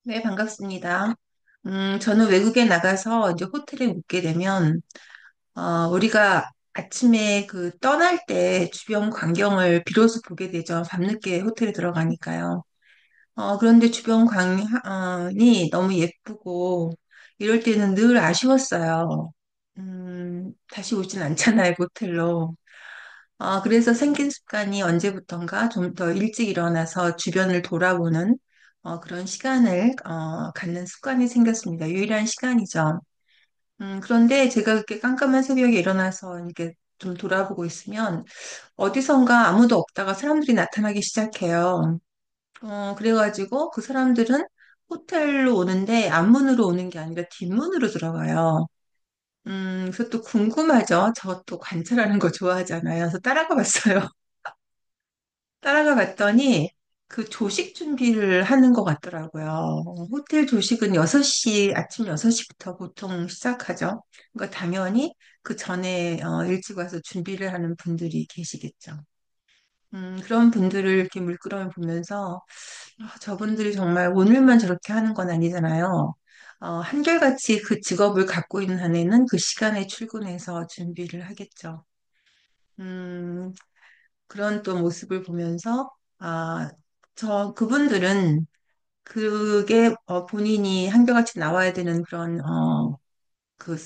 네, 반갑습니다. 저는 외국에 나가서 이제 호텔에 묵게 되면, 우리가 아침에 그 떠날 때 주변 광경을 비로소 보게 되죠. 밤늦게 호텔에 들어가니까요. 그런데 주변 광이 너무 예쁘고, 이럴 때는 늘 아쉬웠어요. 다시 오진 않잖아요, 그 호텔로. 그래서 생긴 습관이 언제부턴가 좀 더 일찍 일어나서 주변을 돌아보는 그런 시간을 갖는 습관이 생겼습니다. 유일한 시간이죠. 그런데 제가 그렇게 깜깜한 새벽에 일어나서 이렇게 좀 돌아보고 있으면 어디선가 아무도 없다가 사람들이 나타나기 시작해요. 그래가지고 그 사람들은 호텔로 오는데 앞문으로 오는 게 아니라 뒷문으로 들어가요. 그래서 또 궁금하죠. 저 또 관찰하는 거 좋아하잖아요. 그래서 따라가 봤어요. 따라가 봤더니 그 조식 준비를 하는 것 같더라고요. 호텔 조식은 6시, 아침 6시부터 보통 시작하죠. 그러니까 당연히 그 전에 일찍 와서 준비를 하는 분들이 계시겠죠. 그런 분들을 이렇게 물끄러미 보면서 저분들이 정말 오늘만 저렇게 하는 건 아니잖아요. 한결같이 그 직업을 갖고 있는 한에는 그 시간에 출근해서 준비를 하겠죠. 음, 그런 또 모습을 보면서, 아, 그분들은 그게 본인이 한결같이 나와야 되는 그런, 그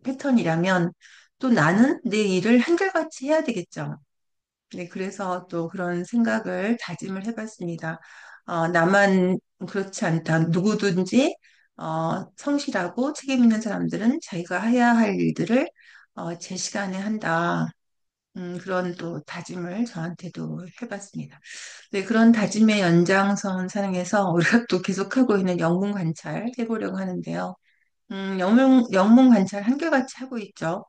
패턴이라면 또 나는 내 일을 한결같이 해야 되겠죠. 네, 그래서 또 그런 생각을 다짐을 해봤습니다. 나만 그렇지 않다. 누구든지, 성실하고 책임 있는 사람들은 자기가 해야 할 일들을, 제 시간에 한다. 그런 또 다짐을 저한테도 해봤습니다. 네, 그런 다짐의 연장선 상에서 우리가 또 계속하고 있는 영문 관찰 해보려고 하는데요. 영문 관찰 한결같이 하고 있죠.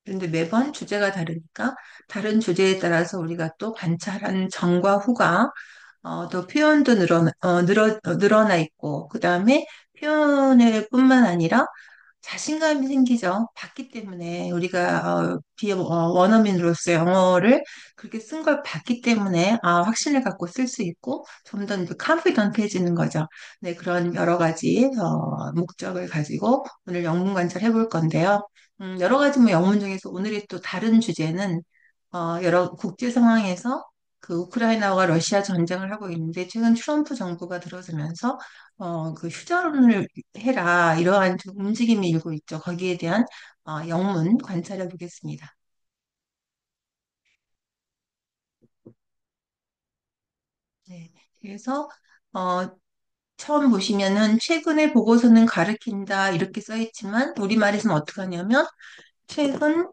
그런데 매번 주제가 다르니까 다른 주제에 따라서 우리가 또 관찰한 전과 후가 또 표현도 늘어나 있고, 그 다음에 표현을 뿐만 아니라 자신감이 생기죠. 봤기 때문에 우리가 원어민으로서 영어를 그렇게 쓴 걸 봤기 때문에 확신을 갖고 쓸 수 있고 좀 더 이제 컨피던트해지는 거죠. 네, 그런 여러 가지 목적을 가지고 오늘 영문 관찰 해볼 건데요. 여러 가지 뭐 영문 중에서 오늘의 또 다른 주제는 여러 국제 상황에서 그 우크라이나와 러시아 전쟁을 하고 있는데 최근 트럼프 정부가 들어서면서 그 휴전을 해라 이러한 좀 움직임이 일고 있죠. 거기에 대한 영문 관찰해 보겠습니다. 네. 그래서 어, 처음 보시면은 최근의 보고서는 가리킨다 이렇게 써 있지만 우리말에서는 어떻게 하냐면 최근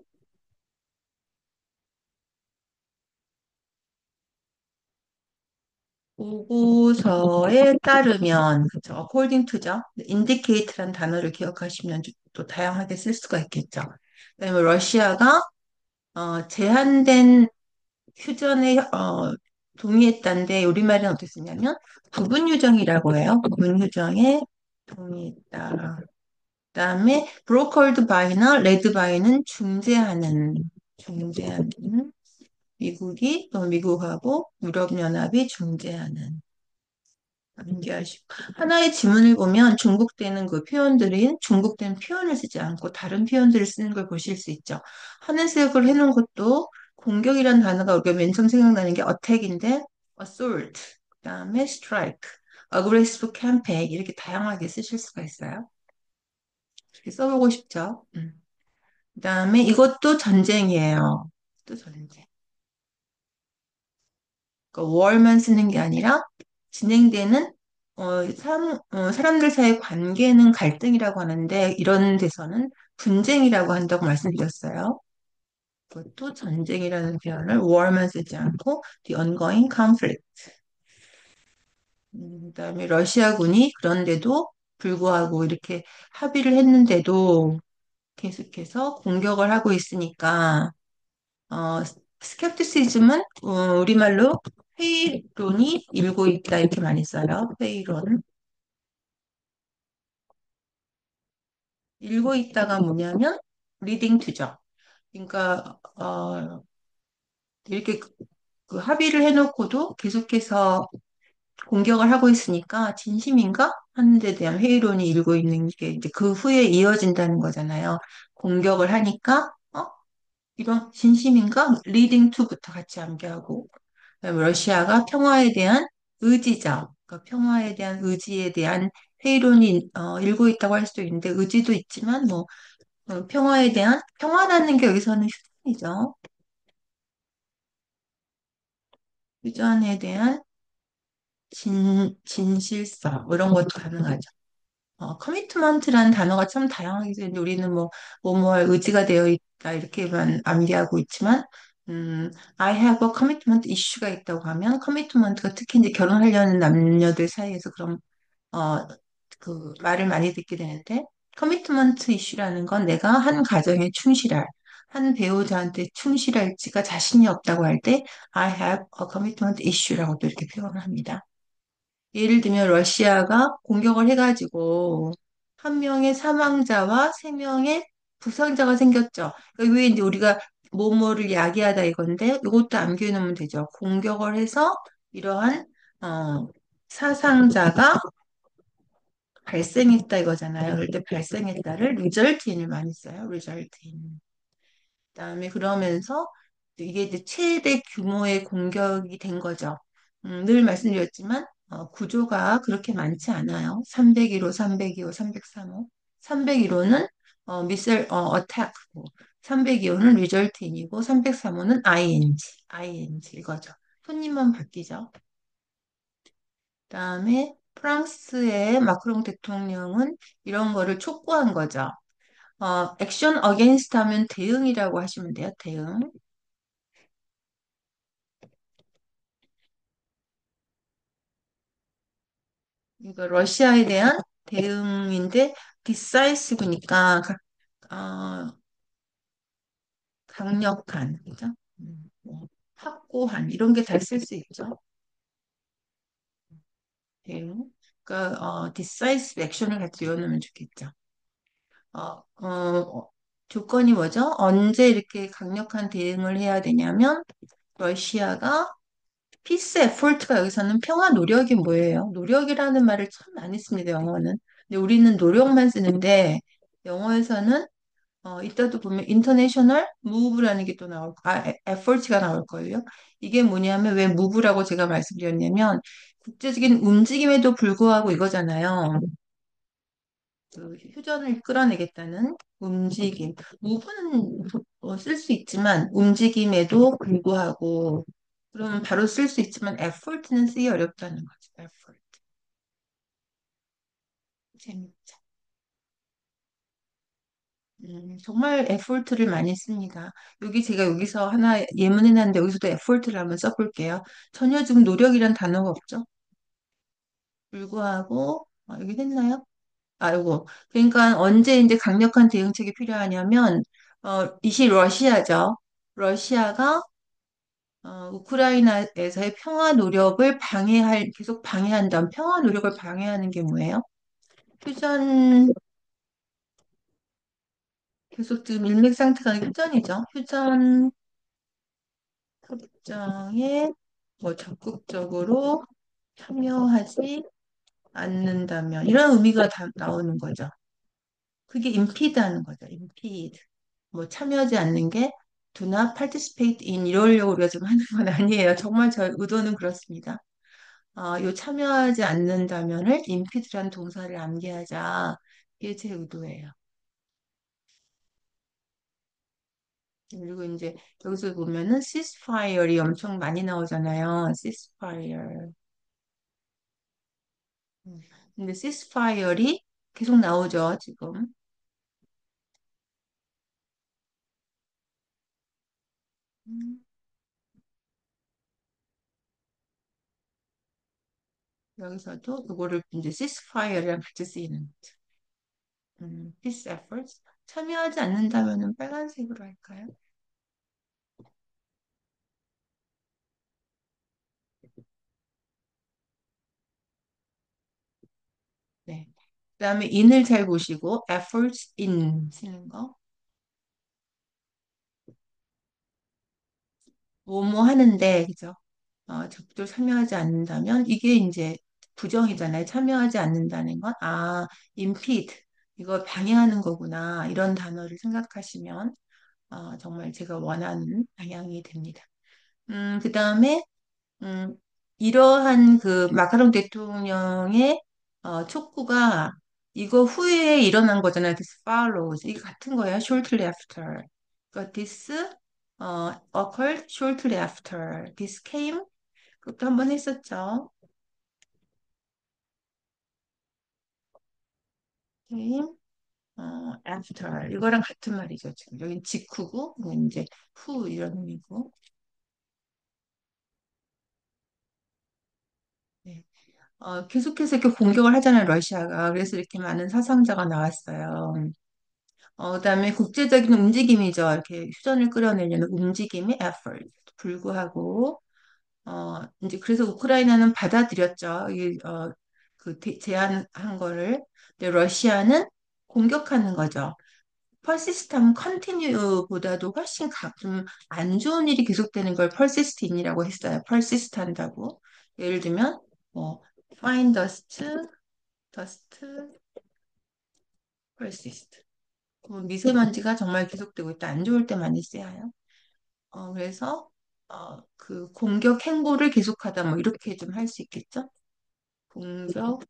보고서에 따르면 그죠? according to죠. indicate란 단어를 기억하시면 또 다양하게 쓸 수가 있겠죠. 그다음에 러시아가 제한된 휴전에 동의했다는데 우리말은 어떻게 쓰냐면 부분 휴정이라고 해요. 부분 휴정에 동의했다. 그다음에 brokered by나 led by는 중재하는 미국이 또 미국하고 유럽연합이 중재하는 연기하시고 하나의 지문을 보면 중복되는 그 표현들인 중복된 표현을 쓰지 않고 다른 표현들을 쓰는 걸 보실 수 있죠. 하늘색을 해놓은 것도 공격이라는 단어가 우리가 맨 처음 생각나는 게 attack인데 assault, 그다음에 strike, aggressive campaign 이렇게 다양하게 쓰실 수가 있어요. 이렇게 써보고 싶죠. 그다음에 이것도 전쟁이에요. 또 전쟁. 그러니까 war만 쓰는 게 아니라 진행되는 사람들 사이의 관계는 갈등이라고 하는데 이런 데서는 분쟁이라고 한다고 말씀드렸어요. 그것도 전쟁이라는 표현을 war만 쓰지 않고 the ongoing conflict. 그다음에 러시아군이 그런데도 불구하고 이렇게 합의를 했는데도 계속해서 공격을 하고 있으니까 스캡티시즘은 우리말로 회의론이 일고 있다 이렇게 많이 써요. 회의론. 일고 있다가 뭐냐면 리딩 투죠. 그러니까 이렇게 그 합의를 해놓고도 계속해서 공격을 하고 있으니까 진심인가? 하는 데 대한 회의론이 일고 있는 게 이제 그 후에 이어진다는 거잖아요. 공격을 하니까, 이런 진심인가? 리딩 투부터 같이 암기하고, 그다음에 러시아가 평화에 대한 의지적, 그러니까 평화에 대한 의지에 대한 회의론이 일고 있다고 할 수도 있는데, 의지도 있지만, 뭐, 평화에 대한, 평화라는 게 여기서는 휴전이죠. 휴전에 대한 진실성, 뭐 이런 것도 가능하죠. 커미트먼트라는 단어가 참 다양하게 쓰는데 우리는 뭐할 의지가 되어 있다 이렇게만 암기하고 있지만, I have a commitment issue가 있다고 하면 커미트먼트가 특히 이제 결혼하려는 남녀들 사이에서 그런 어, 그 말을 많이 듣게 되는데, 커미트먼트 이슈라는 건 내가 한 가정에 충실할, 한 배우자한테 충실할지가 자신이 없다고 할 때 I have a commitment issue라고도 이렇게 표현을 합니다. 예를 들면 러시아가 공격을 해가지고 한 명의 사망자와 세 명의 부상자가 생겼죠. 그러니까 왜 이제 우리가 뭐뭐를 야기하다 이건데 이것도 암기해 놓으면 되죠. 공격을 해서 이러한 어, 사상자가 발생했다 이거잖아요. 그럴 때 발생했다를 result인을 많이 써요. result인. 그다음에 그러면서 이게 이제 최대 규모의 공격이 된 거죠. 늘 말씀드렸지만 구조가 그렇게 많지 않아요. 301호, 302호, 303호. 301호는 미셀 어택이고 302호는 리절트인이고 303호는 ing 이거죠. 손님만 바뀌죠. 그다음에 프랑스의 마크롱 대통령은 이런 거를 촉구한 거죠. 액션 어게인스트 하면 대응이라고 하시면 돼요. 대응. 이거 러시아에 대한 대응인데 decisive니까 어, 강력한, 그죠? 확고한 이런 게 잘 쓸 수 있죠. 대응. 그러니까 decisive 액션을 같이 외워놓으면 좋겠죠. 어, 조건이 뭐죠? 언제 이렇게 강력한 대응을 해야 되냐면 러시아가 피스 에포트가 여기서는 평화 노력이 뭐예요? 노력이라는 말을 참 많이 씁니다, 영어는. 근데 우리는 노력만 쓰는데 영어에서는 이따도 보면 international move라는 게 또 effort가 나올 거예요. 이게 뭐냐면 왜 move라고 제가 말씀드렸냐면 국제적인 움직임에도 불구하고 이거잖아요. 그 휴전을 끌어내겠다는 움직임. move는 쓸 수 있지만 움직임에도 불구하고 그러면 바로 쓸 수 있지만 effort는 쓰기 어렵다는 거죠. effort. 재밌죠. 정말 에포트를 많이 씁니다. 여기 제가 여기서 하나 예문해놨는데 여기서도 에포트를 한번 써볼게요. 전혀 지금 노력이란 단어가 없죠. 불구하고 여기 했나요? 아이고 그러니까 언제 이제 강력한 대응책이 필요하냐면 이시 러시아죠. 러시아가 우크라이나에서의 평화 노력을 계속 방해한다면 평화 노력을 방해하는 게 뭐예요? 휴전 계속 지금 일맥 상태가 휴전이죠. 휴전 협정에 적극적으로 참여하지 않는다면 이런 의미가 다 나오는 거죠. 그게 impede하는 거죠. impede. 참여하지 않는 게 do not participate in 이러려고 우리가 지금 하는 건 아니에요. 정말 저 의도는 그렇습니다. 요 참여하지 않는다면을 impede란 동사를 암기하자. 이게 제 의도예요. 그리고 이제 여기서 보면은 ceasefire이 엄청 많이 나오잖아요. ceasefire. 음. 근데 시스파이어이 계속 나오죠, 지금. 음, 여기서도 이거를 이제 시스파이어랑 같이 쓰이는 거죠. peace efforts. 참여하지 않는다면은 빨간색으로 할까요? 네. 그다음에 in을 잘 보시고 efforts in 쓰는 거. 뭐뭐 하는데, 그죠? 적극적으로 참여하지 않는다면 이게 이제 부정이잖아요. 참여하지 않는다는 건, 아, impede. 이거 방해하는 거구나. 이런 단어를 생각하시면, 정말 제가 원하는 방향이 됩니다. 그 다음에, 음, 이러한 그 마카롱 대통령의 촉구가 이거 후에 일어난 거잖아요. This follows. 이게 같은 거예요. Shortly after. 그러니까 this occurred shortly after. This came. 그것도 한번 했었죠. came after. 이거랑 같은 말이죠. 지금 여긴 직후고, 이건 이제 후 이런 의미고. 네. 계속해서 이렇게 공격을 하잖아요, 러시아가. 그래서 이렇게 많은 사상자가 나왔어요. 그다음에 국제적인 움직임이죠. 이렇게 휴전을 끌어내려는 움직임이 effort 불구하고 이제 그래서 우크라이나는 받아들였죠. 제안한 거를. 근데 러시아는 공격하는 거죠. persistent continue보다도 훨씬 좀 안 좋은 일이 계속되는 걸 persistin이라고 했어요. persist 한다고. 예를 들면 뭐 fine dust persist. 미세먼지가 정말 계속되고 있다. 안 좋을 때 많이 쓰여요. 그래서 그 공격 행보를 계속하다 뭐 이렇게 좀 할 수 있겠죠? 공격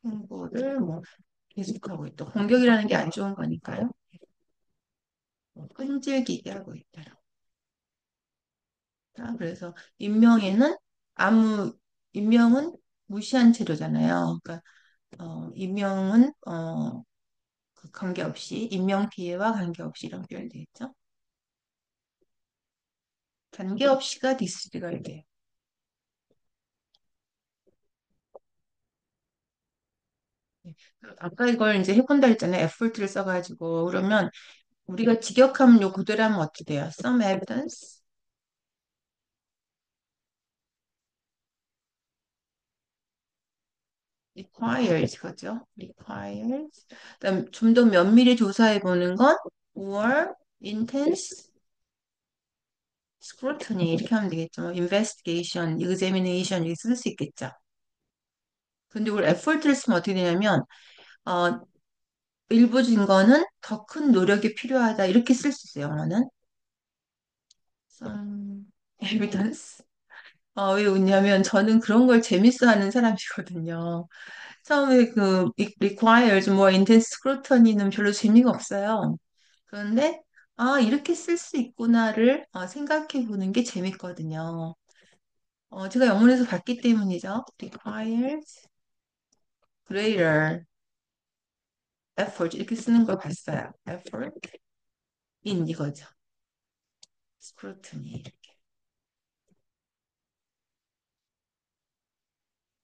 행보를 뭐 계속하고 있다. 공격이라는 게 안 좋은 거니까요. 끈질기게 하고 있다. 그래서 임명에는 아무 임명은 무시한 채로잖아요. 그러니까 임명은 그 관계없이 임명 피해와 관계없이 이런 표현이 되겠죠. 관계없이가 디스리가 돼요. 네. 아까 이걸 이제 해본다 했잖아요. effort를 써가지고. 그러면 우리가 직역하면 요 그대로 하면 어떻게 돼요? Some evidence requires, 그죠? requires. 그다음 좀 더 면밀히 조사해 보는 건 more intense scrutiny 이렇게 하면 되겠죠. 뭐 investigation, examination 이렇게 쓸 수 있겠죠. 근데 우리 effort를 쓰면 어떻게 되냐면 어, 일부 증거는 더 큰 노력이 필요하다 이렇게 쓸 수 있어요. 영어는 some evidence. 왜 웃냐면 저는 그런 걸 재밌어 하는 사람이거든요. 처음에 그 requires more intense scrutiny는 별로 재미가 없어요. 그런데 이렇게 쓸 수 있구나를 생각해 보는 게 재밌거든요. 제가 영문에서 봤기 때문이죠. requires greater effort 이렇게 쓰는 걸 봤어요. effort in 이거죠. scrutiny 이렇게.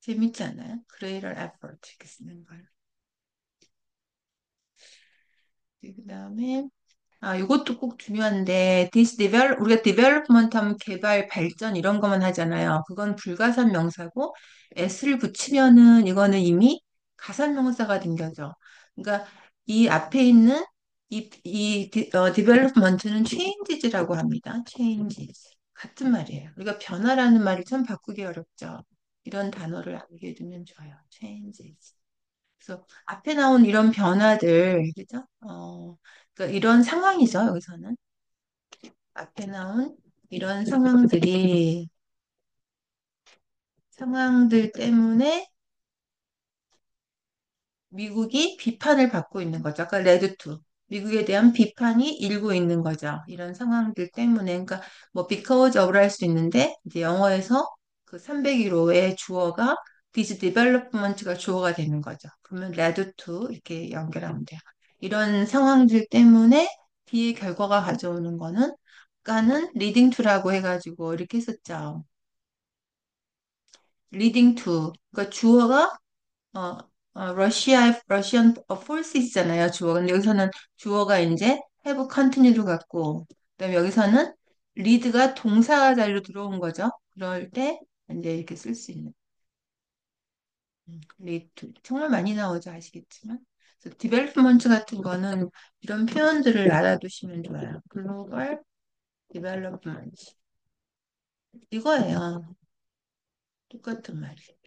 재밌지 않아요? greater effort 이렇게 쓰는 걸. 그 다음에 이것도 꼭 중요한데, 우리가 development 하면 개발, 발전 이런 것만 하잖아요. 그건 불가산 명사고, s를 붙이면은 이거는 이미 가산 명사가 등겨져. 그러니까 이 앞에 있는 development는 changes라고 합니다. changes. 같은 말이에요. 우리가 변화라는 말을 참 바꾸기 어렵죠. 이런 단어를 알게 두면 좋아요. changes. 그래서 앞에 나온 이런 변화들, 그죠? 그러니까 이런 상황이죠, 여기서는. 앞에 나온 이런 상황들 때문에 미국이 비판을 받고 있는 거죠. 아까 레드투. 미국에 대한 비판이 일고 있는 거죠. 이런 상황들 때문에. 그러니까 뭐 because of를 할 수 있는데 이제 영어에서 그 301호의 주어가 this development가 주어가 되는 거죠. 그러면 led to 이렇게 연결하면 돼요. 이런 상황들 때문에 뒤에 결과가 가져오는 거는 아까는 leading to라고 해가지고 이렇게 했었죠. leading to. 그러니까 주어가 어, 러시안 forces잖아요, 주어. 근데 여기서는 주어가 이제 have continue를 갖고, 그다음에 여기서는 lead가 동사 자리로 들어온 거죠. 그럴 때 이제 이렇게 쓸 수 있는. lead to. 정말 많이 나오죠, 아시겠지만. 그래서 development 같은 거는 이런 표현들을 알아두시면 좋아요. global development. 이거예요. 똑같은 말이에요.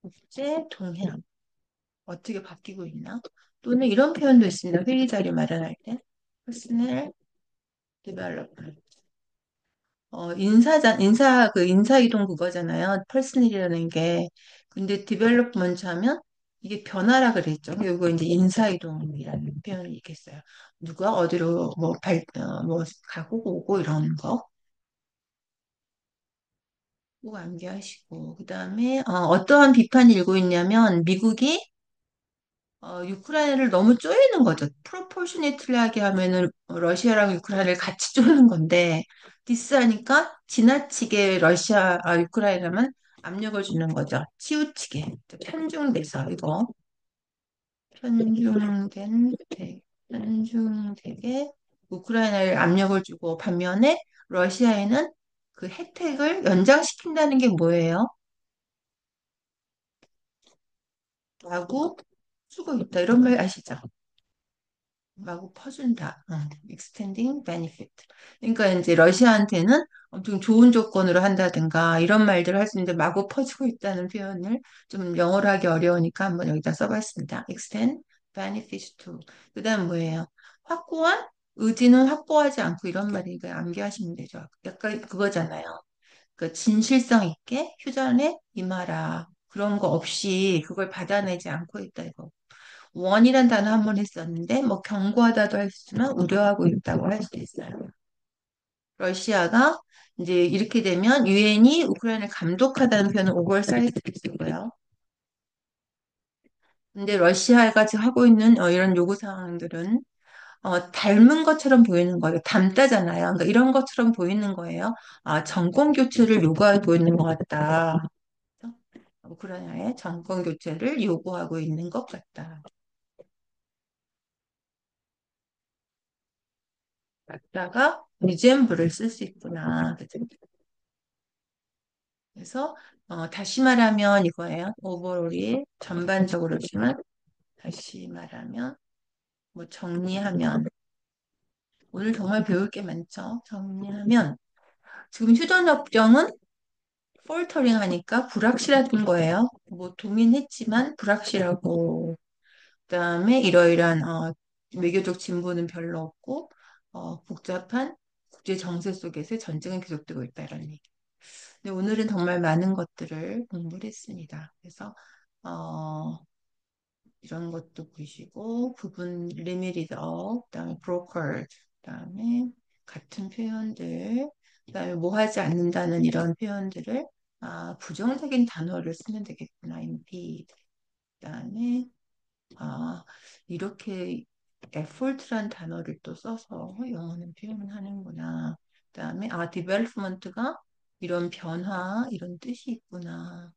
국제 동향. 어떻게 바뀌고 있나? 또는 이런 표현도 있습니다. 회의 자리 마련할 때. Personnel development. 인사 이동 그거잖아요. 퍼스널이라는 게. 근데 디벨롭먼트 하면 이게 변화라 그랬죠. 이거 이제 인사 이동이라는 표현이 있겠어요. 누가 어디로 뭐 가고 오고 이런 거 꼭 암기하시고. 그다음에 어떠한 비판이 일고 있냐면 미국이 우크라이나를 너무 쪼이는 거죠. 프로포셔네이틀하게 하면은 러시아랑 우크라이나를 같이 쪼는 건데 디스하니까 지나치게 우크라이나만 압력을 주는 거죠. 치우치게 편중돼서 이거 편중된 편중되게 우크라이나를 압력을 주고 반면에 러시아에는 그 혜택을 연장시킨다는 게 뭐예요? 라고 쓰고 있다. 이런 말 아시죠? 마구 퍼준다. extending benefit. 그러니까 이제 러시아한테는 엄청 좋은 조건으로 한다든가 이런 말들을 할 수 있는데 마구 퍼주고 있다는 표현을 좀 영어로 하기 어려우니까 한번 여기다 써봤습니다. extend benefits to. 그다음 뭐예요? 확고한 의지는 확보하지 않고 이런 말이니까 암기하시면 되죠. 약간 그거잖아요. 그 진실성 있게 휴전에 임하라. 그런 거 없이 그걸 받아내지 않고 있다 이거. 원이란 단어 한 번 했었는데 뭐 경고하다도 할 수 있지만 우려하고 있다고 할 수도 있어요. 러시아가 이제 이렇게 되면 유엔이 우크라이나를 감독하다는 표현은 오버사이트를 쓰고요. 근데 러시아가 지금 하고 있는 이런 요구 사항들은 닮은 것처럼 보이는 거예요. 닮다잖아요. 그러니까 이런 것처럼 보이는 거예요. 아, 정권 교체를 요구하고 있는 것 같다. 그래서 우크라이나의 정권 교체를 요구하고 있는 것 같다. 맞다가 리젠블을 쓸 수 있구나. 그죠? 그래서 다시 말하면 이거예요. 오버롤이 전반적으로지만 다시 말하면 뭐 정리하면 오늘 정말 배울 게 많죠. 정리하면 지금 휴전협정은 폴터링 하니까 불확실한 거예요. 뭐 동의했지만 불확실하고 그다음에 이러이러한 외교적 진보는 별로 없고 복잡한 국제 정세 속에서 전쟁은 계속되고 있다 이런 얘기. 근데 오늘은 정말 많은 것들을 공부를 했습니다. 그래서 어, 이런 것도 보시고 부분 리미리더, 그다음에 brokered, 그다음에 같은 표현들, 그다음에 뭐 하지 않는다는 이런 표현들을 부정적인 단어를 쓰면 되겠구나. impede. 그다음에 아, 이렇게 effort란 단어를 또 써서 영어는 표현을 하는구나. 그다음에 development가 이런 변화, 이런 뜻이 있구나.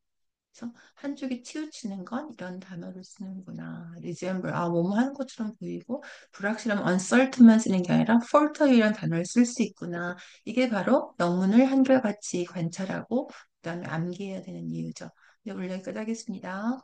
그래서 한쪽에 치우치는 건 이런 단어를 쓰는구나. resemble, 뭐뭐 하는 것처럼 보이고, 불확실하면 uncertain만 쓰는 게 아니라 falter이라는 단어를 쓸 수 있구나. 이게 바로 영문을 한결같이 관찰하고, 그다음에 암기해야 되는 이유죠. 네, 오늘 여기까지 하겠습니다.